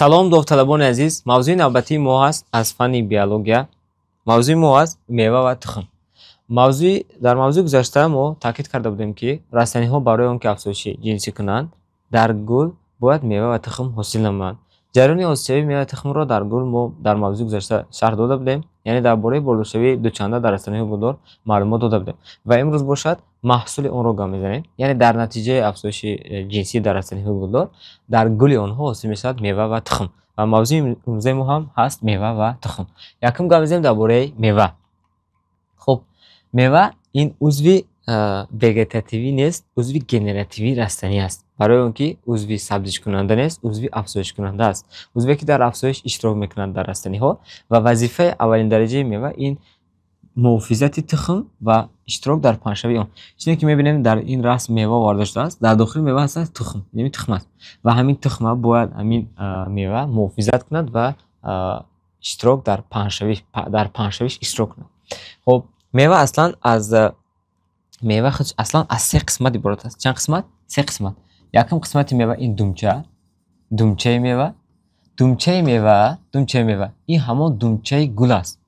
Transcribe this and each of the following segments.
салом довталабони азиз, мавзӯи навбатии мо ҳаст аз фанни биология. мавзӯи мо аст мева ва тухм. дар мавзӯи гузашта мо таъкид карда будем ки растаниҳо барои он ки афзоиши ҷинсӣ кунанд дар гул бояд мева ва тухм ҳосил намоянд. ҷараёни ҳосилшавии мева ва тухмро дар гул мо дар мавзӯи гузашта шарҳ дода будем, яъне дар бораи болошавии дучанда дар растаниҳои гулдор маълумот дода будем ва имрӯз бошад маҳсули онро гап мезанем, яъне дар натиҷаи афзоиши ҷинсӣ дар растаниҳои гулдор дар гули онҳо ҳосил мешавад мева ва тухм. ва мавзӯи имрӯзаи мо ҳам ҳаст мева ва тухм. Якум гап мезанем дар бораи мева. Хуб, мева ин узви вегетативӣ нест, узви генеративии растанӣ аст. Барои он ки узви сабзишкунанда нест, узви афзоишкунанда аст. Узве ки дар афзоиш иштирок мекунад дар растаниҳо ва вазифаи аввалиндараҷаи мева ин муҳофизати тухм ва иштирок дар паҳншавии он. Чизе ки мебинем дар ин расм мева оварда шудааст, дар дохили мева ҳастад тухм, яъне тухм аст ва ҳамин тухма бояд ҳамин мева муҳофизат кунад ва иштирок дар паҳншавиш иштирок кунад. Хуб, мева аслан аз се қисмат иборат аст. Чанд қисмат? Се қисмат. Якум қисмати мева ин думчаи мева. Ин ҳамон думчаи гул аст.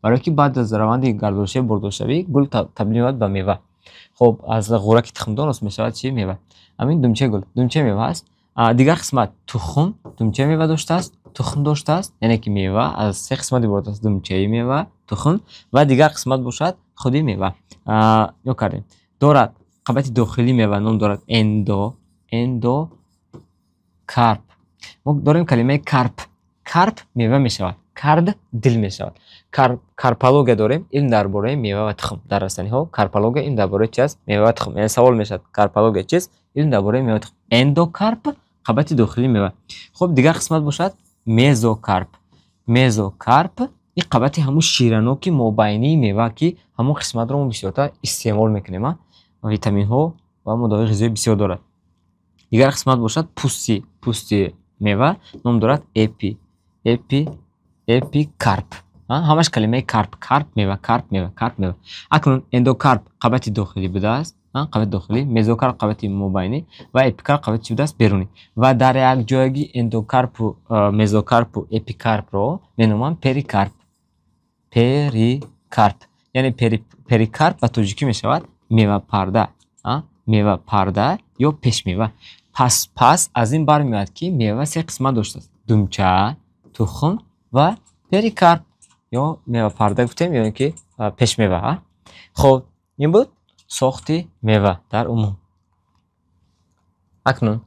Барое ки баъд аз раванди гардошавӣ бордошавӣ гул табдил меёбад ба мева. Хуб, аз ғураки тухмдон ҳосил мешавад чи? Мева. Ҳамин думчаи гул, думчаи мева аст. Дигар қисмат тухм, думчаи мева доштааст, тухм доштааст, яъне ки мева аз се қисмат иборат аст: думчаи мева, тухм ва дигар қисмат бошад худи мева. Ё кардем. Дорад қабати дохилии мева, ном дорад эндокарп. Мо дорем калимаи карп. Карп мева мешавад, кард дил мешавад. Карпология дорем, илм дар бораи мева ва тухм. Дар растаниҳо карпология илм дар бораи чи аст? Мева ва тухм. Яъне савол мешавад, карпология чист? Илм дар бораи мева ва тухм. Эндокарп қабати дохилии мева. Хуб, дигар қисмат бошад мезокарп. Ин қабати ҳамун шираноки мобайнии мева ки ҳамун қисматро мо бисёртар истеъмол мекунем. Витаминҳо ва моддаҳои ғизоӣ бисёр дорад. Дигар қисмат бошад пӯсти мева, ном дорад эпикарп. Ҳамаш калимаи карп мева. Акнун эндокарп қабати дохилӣ будааст, қабати дохилӣ, мезокарп қабати мобайнӣ ва эпикарп қабати чи будааст? Берунӣ. Ва дар якҷоягӣ эндокарпу мезокарпу эпикарпро меноманд перикарп. Яъне перикарп ба тоҷикӣ мешавад мева парда ё пешмева. Пас аз ин бармеояд ки мева се қисмат доштааст: думча, тухм ва перикарп ё мева парда гуфтем ё ин ки пешмева. Хуб, ин буд сохти мева дар умум. Акнун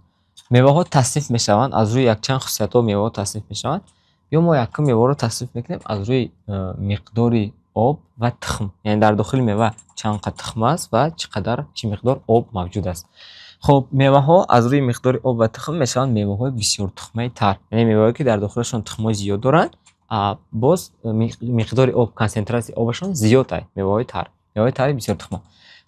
меваҳо тасниф мешаванд, аз рӯи якчанд хусусиятҳо меваҳо тасниф мешаванд. Ё мо якум меваҳоро тасниф мекунем аз рӯи миқдори об ва тухм, яъне дар дохили мева чанд қадр тухм аст ва чӣ миқдор об мавҷуд аст. Хуб, меваҳо аз рӯи миқдори об ва тухм мешаванд меваҳои бисёртухмаи тар, яъне меваҳое ки дар дохилашон тухмҳои зиёд доранд, боз миқдори об, консентратсияи обашон зиёд аст. Меваҳои тари бисёртухма.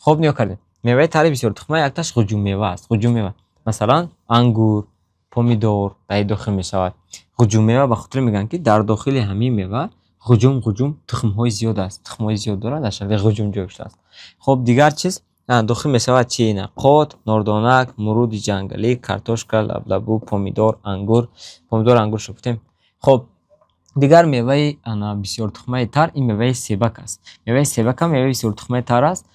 Хуб, нигоҳ кардем. Меваи тари бисёртухма якташ ғуҷуммева аст. Ғуҷуммева масалан ангур, помидор дар ин дохил мешавад. ғуҷуммева ба хотир мегӯянд ки дар дохили ҳамин мева ғуҷум тухмҳои зиёд аст. Тухмҳои зиёд дорад, дар шакли ғуҷум ҷой шудааст. Хуб, дигар чиз дохил мешавад чи? Қот, нордонак, муруди ҷангалӣ, картошка, лаблабу, помидор, ангур шо гуфтем. Хуб, дигар меваи бисёртухмаи тар ин меваи себак аст. Меваи себак ҳам меваи бисёртухмаи тар аст.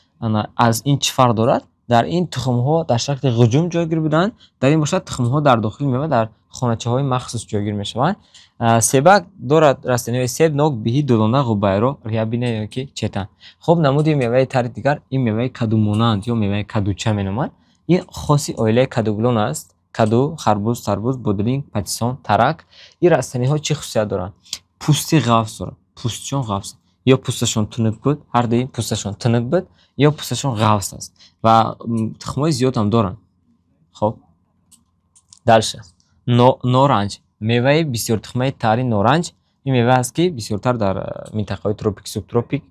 Аз ин чӣ фарқ дорад? Дар ин тухмҳо дар шакли ғуҷум ҷойгир буданд, дар ин бошад тухмҳо дар дохили мева дар хоначаҳои махсус ҷойгир мешаванд. Себак дорад растаниҳои себ, нок, биҳӣ, дулона, ғубайро, рябина ё ки четан. Хуб, намуди меваи тари дигар ин меваи кадумонанд ё меваи кадуча меноманд. Ин хоси оилаи кадугулон аст. Каду, харбуз, тарбуз, бодлинг, патисон, тарак. Ин растаниҳо чӣ хусусият доранд? Пӯсти ғафс доранд. Пӯстшон ғафс. Ё пӯсташон тунук буд, ҳар ду ин пӯсташон тунук буд, ё пӯсташон ғафс аст ва тухмҳои зиёд ҳам доранд. Хуб, дальше норанҷ, меваи бисёртухмаи тари норанҷ. Ин мева аст ки бисёртар дар минтақаҳои тропик, субтропик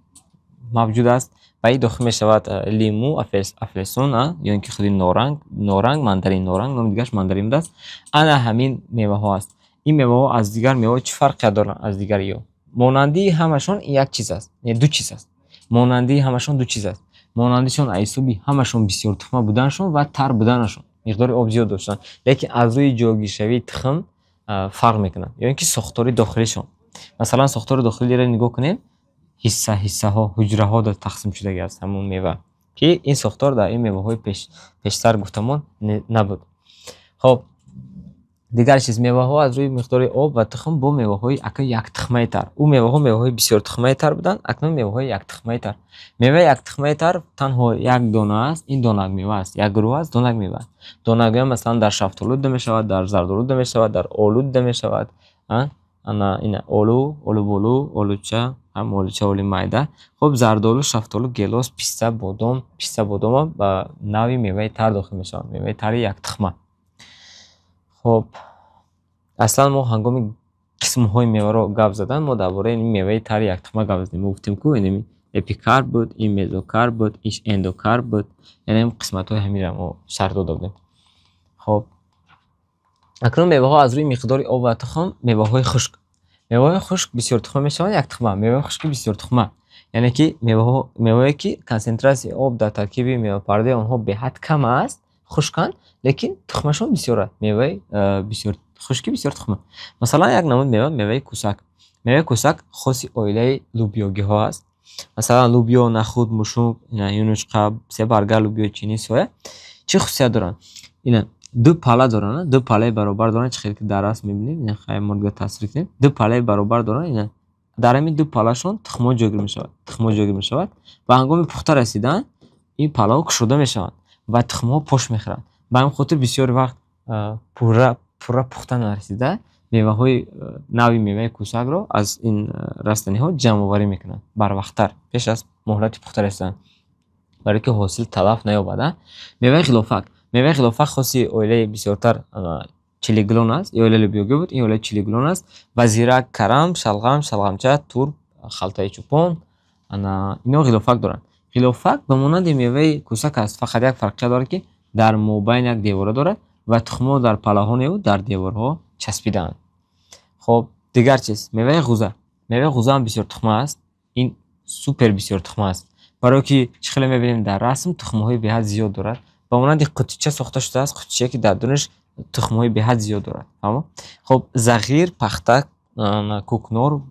мавҷуд аст ва ин дохил мешавад лимӯ, афлесон ё ин ки худи норанг, мандарин норанг, номи дигараш мандарин будааст. Ана ҳамин меваҳо аст. Ин меваҳо аз дигар меваҳо чӣ фарқият доранд аз дигари ё? Монандии ҳамашон як чиз аст, ду чиз аст. Монандии ҳамашон ду чиз аст. Монандишон аз ҳисоби ҳамашон бисёртухма буданашон ва тар буданашон. миқдори об зиёд доштанд, лекин аз рӯи ҷойгиршавии тахм фарқ мекунанд. ё ин ки сохтори дохилишон. Масалан сохтори дохилиро нигоҳ кунем, ҳиссаҳо, ҳуҷраҳо тақсим шудагӣ аст ҳамон мева, ки ин сохтор дар ин меваҳои пештар гуфтамон набуд. Хоб дигар чиз, меваҳо аз рӯи миқдори об ва тухм бо меваҳои акнун яктухмаитар. Ӯ меваҳо меваҳои бисёртухмаитар буданд, акнун меваҳои яктухмаитар. Меваи яктухмаитар танҳо як дона аст, ин донак мева аст, як гурӯҳ аст, донак мева. Донак мева масалан дар шафтолу дида мешавад, дар зардолу дида мешавад, дар олу дида мешавад. Ана ина олу, олуболу, олуча, ҳам олуча, оли майда. Хоб зардолу, шафтолу, гелос, писта, бодома ба нави меваи тар дохил мешаванд, меваи тари яктухма. Хоб аслан мо ҳангоми қисмҳои меваро гап задан, мо дар бораи меваи тари яктухма гап задем. Мо гуфтем ку ин эпикарп буд, ин мезокарп буд, ин эндокарп буд, яъне қисматҳои ҳаминро мо шарҳ дода будем. Хоб акнун меваҳо аз рӯи миқдори об ва тухм, меваҳои хушк. Меваҳои хушк бисёртухма мешаванд, яктухма. Меваҳои хушки бисёртухма, яъне ки меваҳое ки консентрасияи об дар таркиби мевапардаи онҳо беҳад кам аст, хушканд, лекин тухмашон бисёр аст. Меваи хушки бисёртухма. Масалан як намуд мева, меваи кӯсак. Меваи кӯсак хоси оилаи лӯбиёгиҳо аст. Масалан лӯбиё, нахуд, мушук, юнучқа, себарга, лӯбиёи чини, соя чӣ хусусият доранд? Ина ду палла доранд, ду паллаи баробар доранд, чӣ хеле ки дар раст мебинем, ина хай мо дига тасвир кунем. Ду паллаи баробар доранд, ина дар ҳамин ду паллашон тухмо ҷойгир мешавад ва ҳангоми пухта расидан ин паллаҳо кушода мешаванд ва тухмҳо пош мехӯранд. Ба ҳамин хотир бисёри вақт пурра пухта нарасида меваҳои нави меваи кӯсакро аз ин растаниҳо ҷамъоварӣ мекунанд барвақттар, пеш аз муҳлати пухта расидан, барои ки ҳосил талаф наёбад. Меваи ғилофак. Меваи ғилофак хоси оилаи бисёртар чилиглон аст. Ин оилаи лӯбиёгӣ буд, ин оилаи чилиглон аст. Ва зирак, карам, шалғам, шалғамча, турб, халтаи чӯпон, ино ғилофак доранд. ғилофак ба монанди меваи кӯсак аст, фақат як фарқият дорад ки дар мобайн як девора дорад ва тухмо дар паллаҳо небуд, дар деворҳо часпидаанд. Хоб дигар чиз, меваи ғӯза. Меваи ғӯза ҳам бисёртухма аст. Ин супер бисёртухма аст, барое ки чӣ хеле мебинем дар расм тухмҳои беҳад зиёд дорад. Ба монанди қутича сохта шудааст, қутичае ки дар дунаш тухмҳои беҳад зиёд дорад. Хоб зағир, пахта, кӯкнор,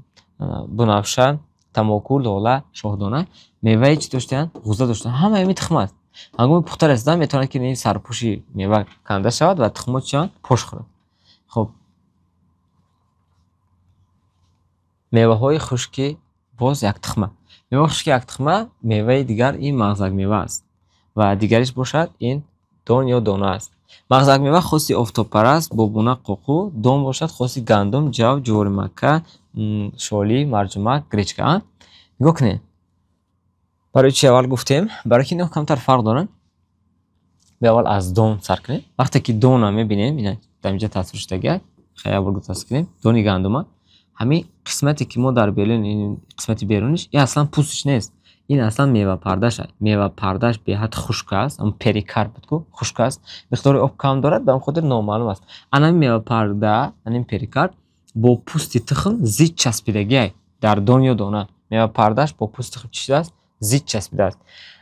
бунавша, тамоку, лола, шоҳдона меваи чӣ доштаанд? Ғӯза доштаанд. Ҳама ҳамин тухм аст. ҳангоми пухта расидан метавонад ки ин сарпӯши мева канда шавад ва тухмо чӣ шаванд? Пош хӯрад. Хоб меваҳои хушки боз яктухма. Меваи хушки яктухма, меваи дигар ин мағзакмева аст ва дигариш бошад ин дон ё дона аст. Мағзакмева хоси офтобпараст, бобуна, қоқӯ. Дон бошад хоси гандум, ҷав, ҷувори макка, шолӣ, марҷумак, гречка. Нигоҳ кунед. барои чӣ аввал гуфтем? Барои ки инҳо камтар фарқ доранд. биаввал аз дон сар кунем. вақте ки дона мебинем, ина дар инҷа тасвир шудаги аст, хай аввал тасвир кунем. Дони гандума ҳамин қисмате ки мо дар белен, ин қисмати беруниш, ин аслан пӯстиш нест. ин аслан мевапардаш аст. Мевапардаш беҳад хушк аст, перикарп буд ку хушк аст. миқдори об кам дорад, ба ҳамин хотир номаълум аст. ана мевапарда, ин перикарп бо пӯсти тухм зид часпидагиай дар дон ё дона. Мевапардаш бо пӯсти тухм чӣ шудааст? Зид часпидааст.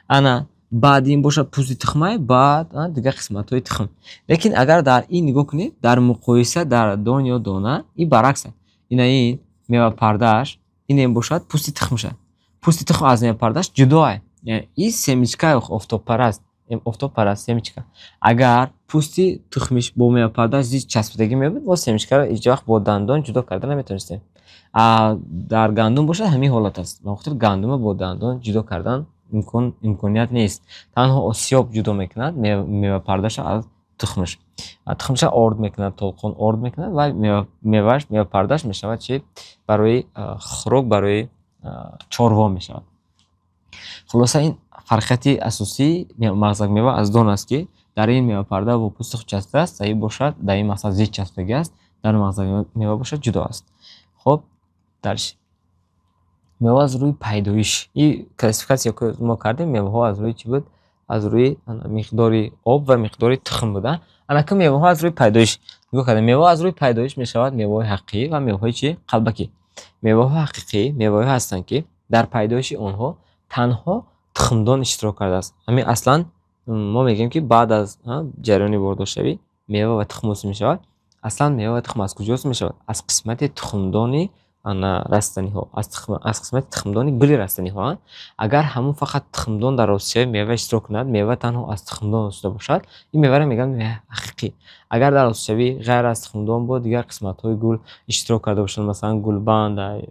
Ана баъди ин бошад пӯсти тухмай, баъд дигар қисматҳои тухм. Лекин агар дар ин нигоҳ кунед, дар муқоиса дар дон ё дона, ин баръакс аст. ина ин мевапардаш, ин бошад пӯсти тухмша. Пӯсти тухм аз мевапардаш ҷудо аст. ин семичкаи офтобпараст. Офтобпараст семичка. Агар пӯсти тухмиш бо мевапардаш зид часпидагӣ мебуд, мо семичкаро ҳеҷ вақт бо дандон ҷудо карда наметавонистем. дар гандум бошад ҳамин ҳолат аст. ба хотир гандума бо дандон ҷудо кардан имконият нест. Танҳо осёб ҷудо мекунад мевапардаша аз тухмаш. Тухмаша орд мекунад, толқон орд мекунад ва мевапардаш мешавад чӣ? Барои хӯрок, барои чорво мешавад. хулоса ин фарқияти асосии мағзакмева аз дон аст ки дар ин мевапарда бо пӯсти худ часпида аст, дар ин бошад, дар ин мақсад зид часпидагӣ аст, дар мағзакмева бошад ҷудо аст. хоб дарш мева аз рӯи пайдоиш. ин классификатсия ки мо кардем, меваҳо аз рӯи чӣ буд? Аз рӯи миқдори об ва миқдори тухм буда. анаки меваҳо аз рӯи пайдоиш нигоҳ кардем. меваҳо аз рӯи пайдоиш мешавад меваҳои ҳақиқӣ ва меваҳои чӣ? қалбакӣ. меваҳои ҳақиқӣ меваҳое ҳастанд ки дар пайдоиши онҳо танҳо тухмдон иштирок кардааст. ҳамин аслан ما میگیم که بعد از جریان برداشتوی میوه و تخم حاصل میشود. اصلا میوه و تخم از کجا حاصل میشود؟ از قسمت تخمدانی رستنی ها، از قسمت تخمدانی گل رستنی ها. اگر همون فقط تخمدان در آسیای میوه اشتراک کند، میوه تنها از تخمدان داشته باشد، این میوه را میگن میوه حقیقی. اگر در آسیای غیر از تخمدان بود، دیگر قسمت های گل اشتراک کرده باشند، مثلا گلبند،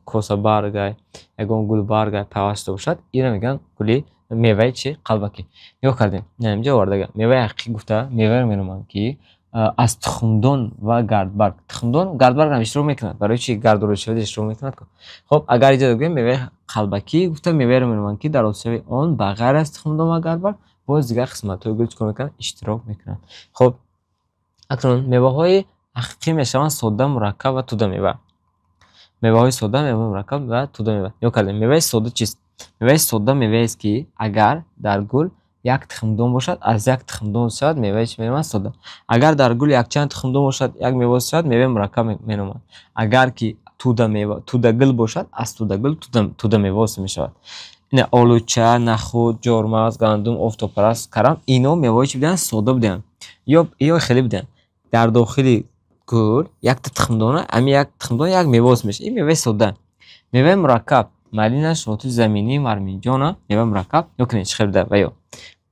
کوسه برگ، یگان گل برگ پیوسته باشد، این را میگن گلی میوه چی؟ قلبکی. نگاه کردیم اینجا وارد میوه حقیقی گفته میوه رو میگن که از تخمدان و گردبرگ. تخمدان گردبرگ هم اشتراک میکنند. برای چی گرد و ریشه اشتراک میکنند؟ خب اگر اینجا بگیم میوه قلبکی گفته میوه رو میگن که در آسیای آن بغیر از تخمدان و گردبرگ باز دیگر قسمت های گل چیکار میکنند؟ اشتراک میکنند. خب اکنون میوه های حقیقی میشوند ساده، مرکب و توده میوه. میوه های ساده، میوه مرکب و توده میوه. نگاه کردیم میوه ساده چیست؟ میوه ساده میوه است که اگر در گل یک تخمدان باشد، از یک تخمدان شود میوه چی میوه ساده. اگر در گل یک چند تخمدان باشد، یک میوه شود میوه مرکب مینامد. اگر که توده میوه توده گل باشد، از توده گل توده میوه می شود. این آلوچه، نخود، جارمغز، گندم، آفتابپرست، کرم اینا میوه چی بودن؟ ساده بودن یا خیلی بودن. در داخل گل یک تخمدان، امی یک تخمدان یک میوه میشه. این میوه ساده. میوه مرکب مالینه، شاطو زمینی، مرمینجان، میوه مرکب نکنید چه بوده و یا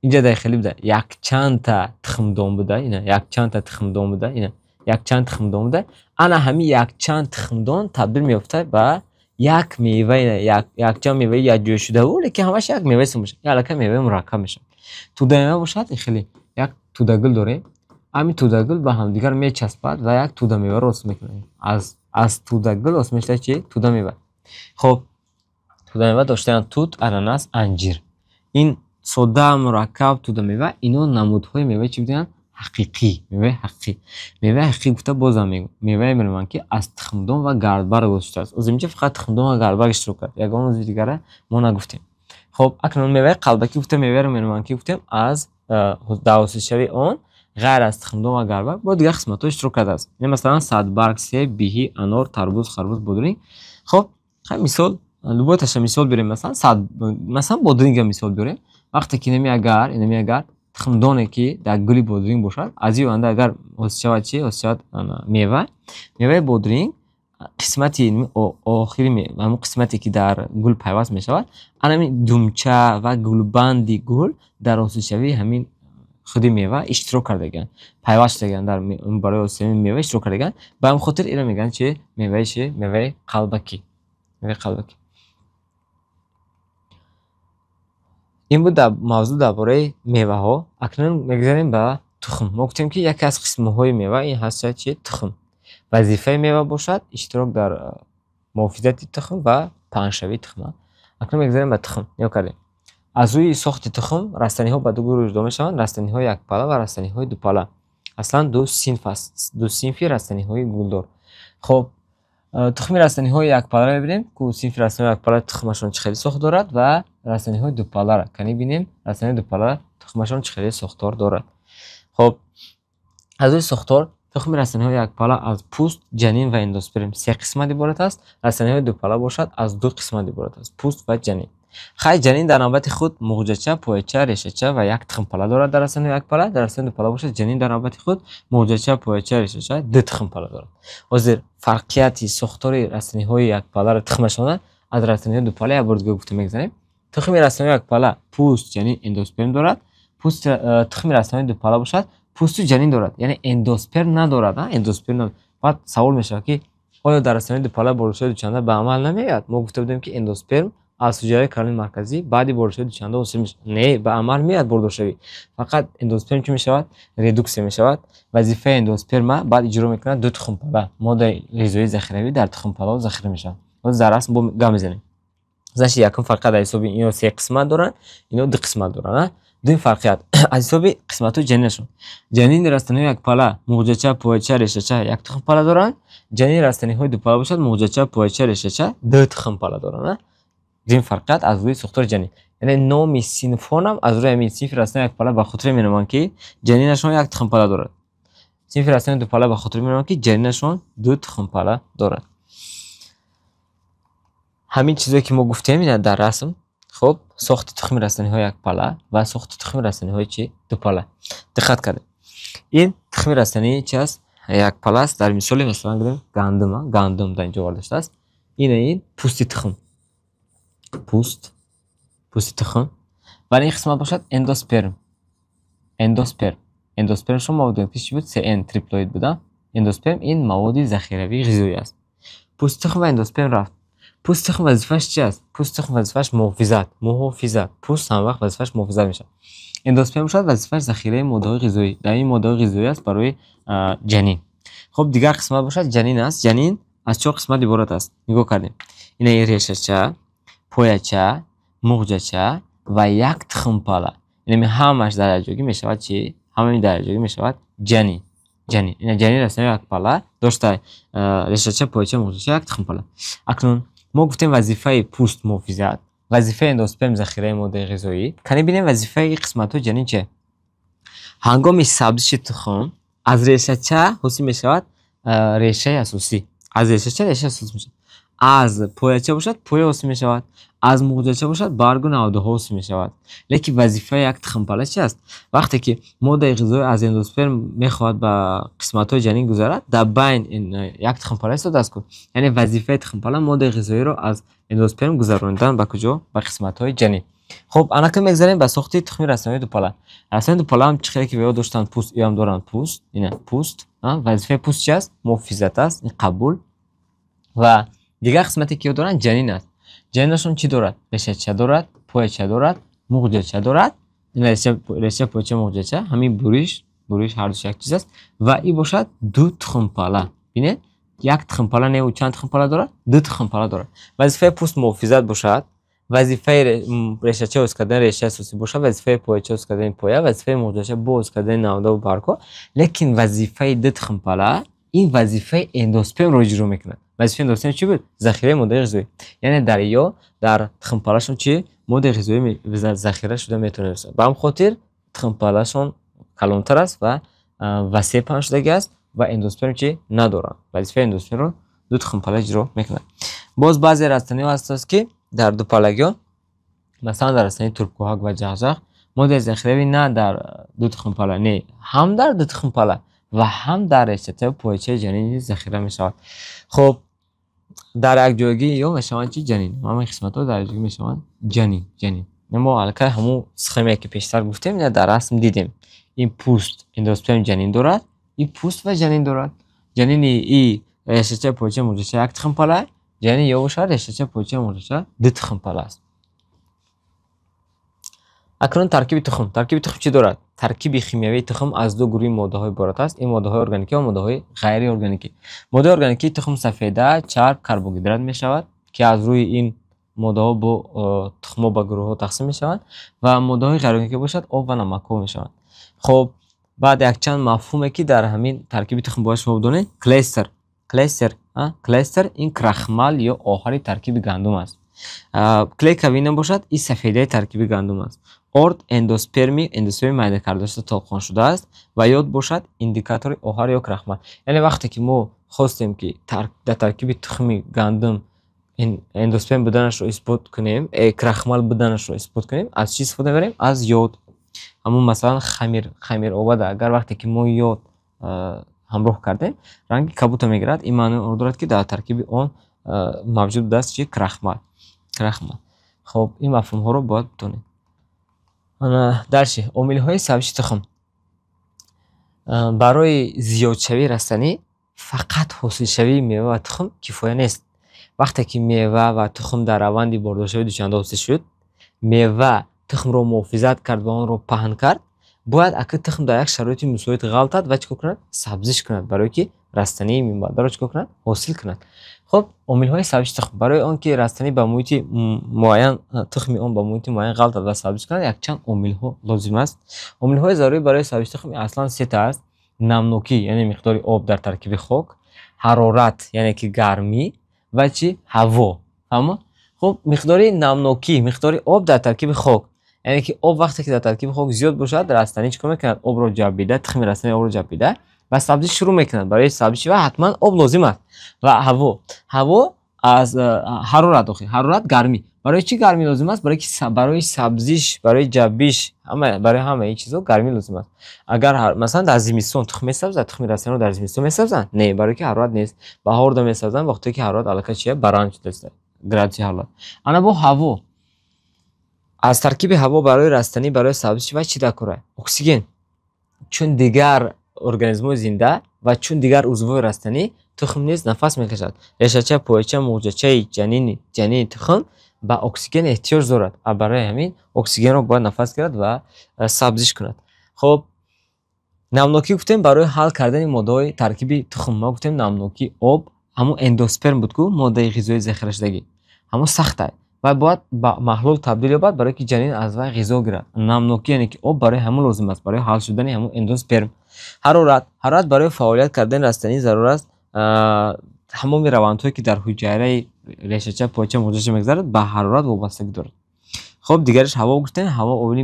اینجا داخلی بوده یک چند تا تخمدان بوده، اینا یک چند تا تخمدان بوده، اینا یک چند تخمدان بوده. انا همین یک چند تخمدان تبدیل میفته به یک میوه، یک چند میوه یک جور شده و لیکن همش یک میوه میشه، یا لکه میوه مرکب میشه. توده میوه باشد خیلی یک توده گل داریم، همین توده گل به هم دیگر میچسبد و یک توده میوه رو حاصل میکنه. از توده گل حاصل میشه چی؟ توده میوه. خب توده میوه داشتن توت، اناناس، انجیر. این ساده، مرکب، توده میوه اینا نمودهای میوه چی بودن؟ حقیقی. میوه حقیقی. میوه حقیقی گفته بازم میگم میوه میگن که از تخمدان و گردبرگ گذاشته است. از اینجا فقط تخمدان و گردبرگ اشتراک کرد، یگان عضو دیگه ما نگفتیم. خب اکنون میوه قلبکی گفته میوه رو میگن که گفتیم از حاصل شوی آن غیر از تخمدان و گردبرگ با دیگر قسمت‌ها اشتراک کرده است. یعنی مثلا صدبرگ، سیب، بیهی، انار، تربوز، خربوز، بادرنگ. خب مثال لباتش مثال بریم، مثلا بادرنگ مثال بریم. وقتی که اینمی اگر تخمدانی که در گلی بادرنگ باشد، از این اندر اگر حاصل شود چی؟ حاصل شود میوه بادرنگ، قسمتی آخری همون قسمتی که در گل پیوست میشود، همین دمچه و گلبندی گل در حاصل شوی همین خودی میوه اشتراک کردگان، پیوست کردگان در برای حاصل میوه اشتراک کردگان. به همین خاطر اینو میگن چه میوه چه میوه قلبکی. میوه قلبکی. این بود در موضوع درباره میوه ها. اکنون میگذاریم به تخم. ما گفتیم که یکی از قسم های میوه این هست چه؟ تخم. وظیفه میوه باشد اشتراک در محافظت تخم و پهنشوی تخم. اکنون میگذاریم به تخم. نگاه کردیم از روی ساخت تخم رستنی ها به دو گروه جدا میشوند، رستنی های یک پاله و رستنی های دو پاله. اصلا دو صنف است، دو صنفی رستنی های گلدار. خب تخم رستنی های یک پاله رو ببینیم که صنف رستنی های یک پاله تخمشون چه خیلی ساخت دارد و رستنی های دو پاله را کنی ببینیم رستنی دو پاله تخمشون چه خیلی ساختار دارد. خب از روی ساختار تخم رستنی های یک پاله از پوست، جنین و اندوسپرم سه قسمت عبارت است. رستنی های دو پاله باشد از دو قسمت عبارت است، پوست و جنین. خیر جنین در نوبت خود مغزچه، پایچه، ریشه‌چه و یک تخم پاله دارد. در رستنی یک پاله، در رستنی دو پاله باشد جنین در نوبت خود مغزچه، پایچه، ریشه‌چه دو تخم پاله دارد. حاضر فرقیت ساختار رستنی های یک پاله را تخمشان از رستنی دو پاله یک بار دیگه گفتم میگذاریم. تخم رستنی یک پاله پوست، جنین، اندوسپرم دارد. پوست تخم رستنی دو پاله باشد پوست و جنین دارد، یعنی اندوسپرم ندارد. اندوسپرم ندارد. بعد سوال میشه که آیا در رستنی دو پاله بروشهای دوچنده به عمل نمیاد؟ ما گفته بودیم که اندوسپرم از حجره کانال مرکزی بعدی بروشهای دوچنده حاصل میشه. نه به عمل میاد برداشتوی، فقط اندوسپرم چی میشود؟ ریدوکس میشود. وظیفه اندوسپرم بعد اجرا میکنه دو تخم پاله ماده غذایی ذخیروی در تخم پاله ذخیره میشه. باز در اصل با گام میزنیم زش یکم فرق در حساب اینا سه قسمت دارن، اینا دو قسمت دارن. دو فرقیت از حساب قسمتو جنینشون. جنین رستنی یک پاله مغزچه، پایچه، ریشه‌چه یک تخم پاله دارن. جنین رستنی های دو پاله باشد مغزچه، پایچه، ریشه‌چه دو تخم پاله دارن. این فرقیت از روی ساختار جنین، یعنی نام صنفان هم از روی همین صنف رستنی یک پاله به خاطر می‌نمایند که جنینشون یک تخم پاله دارد. صنف رستنی دو پاله به خاطر می‌نمایند که جنینشون دو تخم پاله دارد. همین چیزایی که ما گفتیم اینا در رسم. خب ساخت تخم رستنی های یک پاله و ساخت تخم رستنی های چی؟ دو پاله. دقت کنید. این تخم رستنی چی است؟ یک پاله است. در مثال مثلا بگیم گندم در اینجا وارد شده است. این پوستی تخم. پوستی تخم. و این قسمت باشد اندوسپرم. اندوسپرم شما مواد پیش بود CN تریپلوید بودم. اندوسپرم این مواد ذخیروی غذایی است. پوست تخم و اندوسپرم رفت. پوست تخم وظیفه‌اش چی است؟ پوست تخم وظیفه‌اش محافظت. پوست هم وقت وظیفه‌اش محافظت میشه. اندوسپرم شد وظیفه‌اش ذخیره ماده‌های غذایی. در این ماده‌های غذایی است برای جنین. خب دیگر قسمت باشد جنین است. جنین از 4 قسمت عبارت است. نگاه کردیم. این ریشه‌چه، پایه‌چه، مغزچه و یک تخم پاله. یعنی همش درجه‌گی میشود چی؟ همین درجه‌گی میشود جنین. این جنین رسمی یک پاله داشته ریشه‌چه، پایه‌چه، مغزچه، یک تخم پاله. اکنون ما گفتیم وظیفه پوست محافظت، وظیفه اندوسپرم ذخیره ماده غذایی. کنی ببینیم وظیفه این قسمت‌ها جنین چه؟ هنگام سبزش تخم از ریشه‌چه حاصل میشود ریشه اساسی. از ریشه‌چه ریشه اساسی میشه. از پایه‌چه باشد پایه حاصل میشود. از مغزچه باشد برگ و نودها حاصل میشود. لیکن وظیفه یک تخم پاله چی است؟ وقتی که ماده غذایی از اندوسپرم میخواد به قسمت‌های جنین گذرد، در بین این یک تخم پاله است دست کن. یعنی وظیفه تخم پاله ماده غذایی رو از اندوسپرم گذراندن به کجا؟ به قسمت‌های جنین. خب انا که میگذاریم به ساخت تخم رسمی دو پاله. رسمی دو پاله هم چخیری که بیا داشتن پوست، یا هم دارن پوست. اینه پوست. وظیفه پوست چی است؟ محافظت است، این قبول. و دیگر قسمتی که دارن جنین است. جنینشون چی دارد؟ ریشه‌چه دارد، پایه‌چه دارد، مغزچه دارد. این ریشه، پایه‌چه، مغزچه همین بوریش هر دوش یک چیز است. و این باشد دو تخم پاله. ببینید یک تخم پاله نه و چند تخم پاله دارد؟ دو تخم پاله دارد. وظیفه پوست محافظت باشد. وظیفه ریشه‌چه از کردن ریشه اساسی باشد. وظیفه پایه‌چه از کردن پایه، وظیفه مغزچه باز کردن نوده و برگ‌ها. لیکن وظیفه دو تخم پاله این وظیفه اندوسپرم رو اجرا میکنه. وظیفه اندوسپرم چی بود؟ ذخیره ماده غذایی. یعنی در تخم پاله‌شون چی؟ ماده غذایی ذخیره شده میتونه برسه. به همین خاطر تخم پاله‌شون کلانتر است و وسیع پهن شده است و اندوسپرم چی ندارن. وظیفه اندوسپرم رو دو تخم پاله اجرا میکنه. باز بعضی رستنی هست که در دو پالگی مثلا در رستنی ترک‌کوهک و جغجغ ماده ذخیره نه در دو تخم پاله، نه هم در دو تخم پاله و هم در ریشه‌چه و پایه‌چه جنین ذخیره میشود. خب در یک جایگی یا میشوند چی؟ جنین. همین قسمت‌ها در جایگی میشوند جنین. ما الان همون سخمی که پیشتر گفتیم نه در رسم دیدیم. این پوست اندوسپرم جنین دارد، این پوست و جنین دارد. جنین ای ریشه‌چه، پایه‌چه، مغزچه یک تخم پاله، جنین یا باشد ریشه‌چه، پایه‌چه، مغزچه دو تخم پاله است. اکنون ترکیب تخم چی دارد؟ ترکیب شیمیایی تخم از دو گروه ماده‌های عبارت است. این ماده‌های ارگانیکی و ماده‌های غیر ارگانیکی. ماده ارگانیکی تخم سفیده، چرب، کربوهیدرات میشود که از روی این ماده‌ها با تخم‌ها به گروه‌ها تقسیم میشوند و ماده‌های غیر ارگانیکی باشد آب و نمک‌ها میشوند. خب بعد یک چند مفهومی که در همین ترکیب تخم باش بدونید. کلیستر این کرخمل یا آخری ترکیب گندم است. کلی کوینه باشد این سفیده ترکیب گندم است. ارد اندوسپرم معده کرده شده تابخوان شده است و یاد باشد ایندیکاتور آهار یا کرخمل. یعنی وقتی که ما خواستیم که در ترکیب تخم گندم اندوسپرم بودنش رو اثبات کنیم، کرخمل بودنش رو اثبات کنیم، از چی استفاده بریم؟ از یود. همون مثلا خمیر آباده اگر وقتی که ما یود همراه کردیم رنگ کبوت میگیرد، این معنی دارد که در ترکیب آن موجود است چی؟ کرخمل. خب این مفهوم ها رو باید بدونید. درشی عامل های سبزی تخم. برای زیاد شوی رستنی فقط حاصل شوی میوه و تخم کفایه نیست. وقتی که میوه و تخم در روندی برداشتن دوچنده حاصل شد، میوه تخم رو محافظت کرد و آن رو پهن کرد، باید اگه تخم در یک شرایط مساعد غلطد و چیکار کند؟ سبزیش کند برای که رستنی میوه رو چیکار کند؟ حاصل کند. خب عامل های سبزی تخم برای آن که رستنی به محیط معین تخم آن به محیط معین غلط و سبزی کند یک چند عامل ها لازم است. عامل های ضروری برای سبزی تخم اصلا سه تا است. نمنوکی یعنی مقدار آب در ترکیب خاک، حرارت یعنی که گرمی و چی؟ هوا. اما خب مقدار نمنوکی مقدار آب در ترکیب خاک یعنی که آب وقتی که در ترکیب خاک زیاد باشد رستنی چیکار میکند؟ آب رو جذب تخم رستنی آب رو جذب و سبزی شروع میکنند. برای سبزی و حتما آب لازم است. و هوا از حرارت گرمی برای چی گرمی لازم است؟ برای که برای سبزیش، برای جبیش، برای همه این چیزا گرمی لازم است. اگر مثلا در زمستون تخم میسازن، تخم رستنی رو در زمستون میسازن؟ نه، برای که حرارت نیست. بهار دو میسازن وقتی که حرارت الکا چیه؟ برآمد شده است. گرادی حالات. انا با هوا از ترکیب هوا برای رستنی، برای سبزی و چی دکوره؟ اکسیژن. چون دیگر ارگانیسم زنده و چون دیگر عضو رستنی تخم نیز نفس میکشد. ریشه‌چه، پایچه، مغزچه جنین تخم با اکسیژن احتیاج دارد. برای همین اکسیژن رو باید نفس گیرد و سبزیش کند. خب نمناکی گفتیم برای حل کردن ماده ترکیبی تخم. ما گفتیم نمناکی آب همون اندوسپرم بود که ماده غذایی ذخیره شدگی همون سخته و باید با محلول تبدیل یابد برای که جنین از وی غذا گیرد. نمناکی یعنی که آب برای همون لازم است، برای حل شدن همون اندوسپرم. حرارت برای فعالیت کردن رستنی ضرور است. همون روندهایی که در حجره ریشه‌چه، پایچه، مغزچه میگذرد به حرارت وابستگی دارد. خب دیگرش هوا گفتن. هوا اولی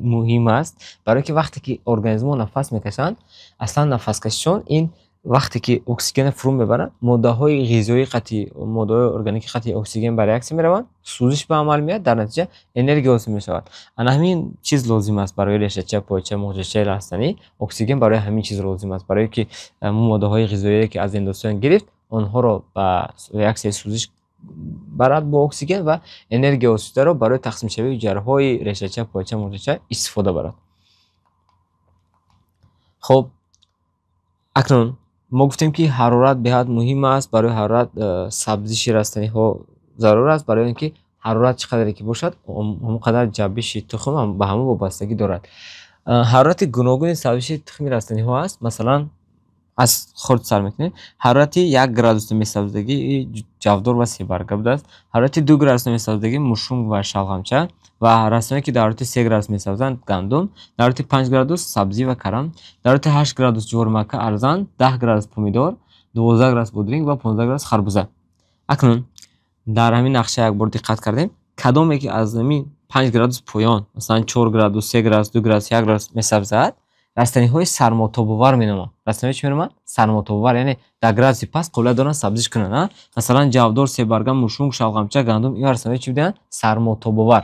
مهم است برای که وقتی که ارگانیسم ها نفس میکشند، اصلا نفس کششون این وقتی که اکسیژن فرو میبرن، ماده های غذایی قطعی، ماده های ارگانیک قطعی اکسیژن برعکس میروند، سوزش به عمل میاد، در نتیجه انرژی حاصل میشود. همین چیز لازم است برای ریشه‌چه، پایچه، مغزچه رستنی. اکسیژن برای همین چیز لازم است، برای که ماده های غذایی که از اندوسپرم گرفت آنها را به ریاکسیون سوزش برد با اکسیژن و انرژی حاصل را برای تقسیم شوی جرهای ریشه‌چه، پایچه، مغزچه استفاده برد. خب اکنون ما گفتیم که حرارت به حد مهم است. برای حرارت سبزی رستنی ها ضرور است، برای اینکه حرارت چقدر که باشد همونقدر جنبش تخم هم به همون وابستگی دارد. حرارت گوناگون سبزی تخم رستنی ها است. مثلا از خرد سر میکنیم، حرارت 1 گرادوس میسازدگی جودار و سیبرگه بوده است. حرارت 2 گرادوس میسازدگی مشروم و شلغمچه و رستنی که در حرارت 3 گرادوس میسازند گندم، در حرارت 5 گرادوس سبزی و کرم، در حرارت 8 گرادوس جورمکه ارزان، 10 گرادوس پومیدور، 12 گرادوس بودرینگ و 15 گرادوس خربوزه. اکنون در همین نقشه یک بار دقت کردیم کدام که از همین 5 گرادوس پایان، مثلا 4 گرادوس، 3 گرادوس، 2 گرادوس، 1 گرادوس میسازد، رستنی های سرماتاب‌آور مینامند. رستنی چی مینامند؟ سرماتاب‌آور، یعنی در گرادوس پس قابل دارن سبزیش کنن. مثلا جودار، سیبرگم، مشروم، شلغمچه، گندم، این رستنی چی بودن؟ سرماتاب‌آور.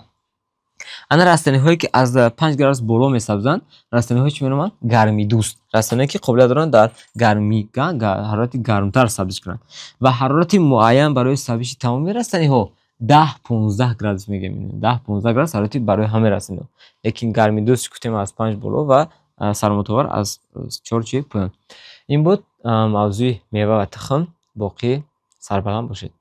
انا رستنی هایی که از 5 گرادوس بالا میسازند، رستنی های چی مینامند؟ گرمی دوست. رستنی که قابل دارن در گرمی حرارت گرمتر سبزیش کنن و حرارت معین برای سبزی تمامی رستنی ها 10-15 گرادوس میگیم. 10-15 گرادوس حرارتی برای همه رستنی ها. لیکن گرمی دوست گفتیم از 5 بالا و سرماتاب‌آور از 4 پایان. این بود موضوع میوه و تخم. باقی سربلند باشید.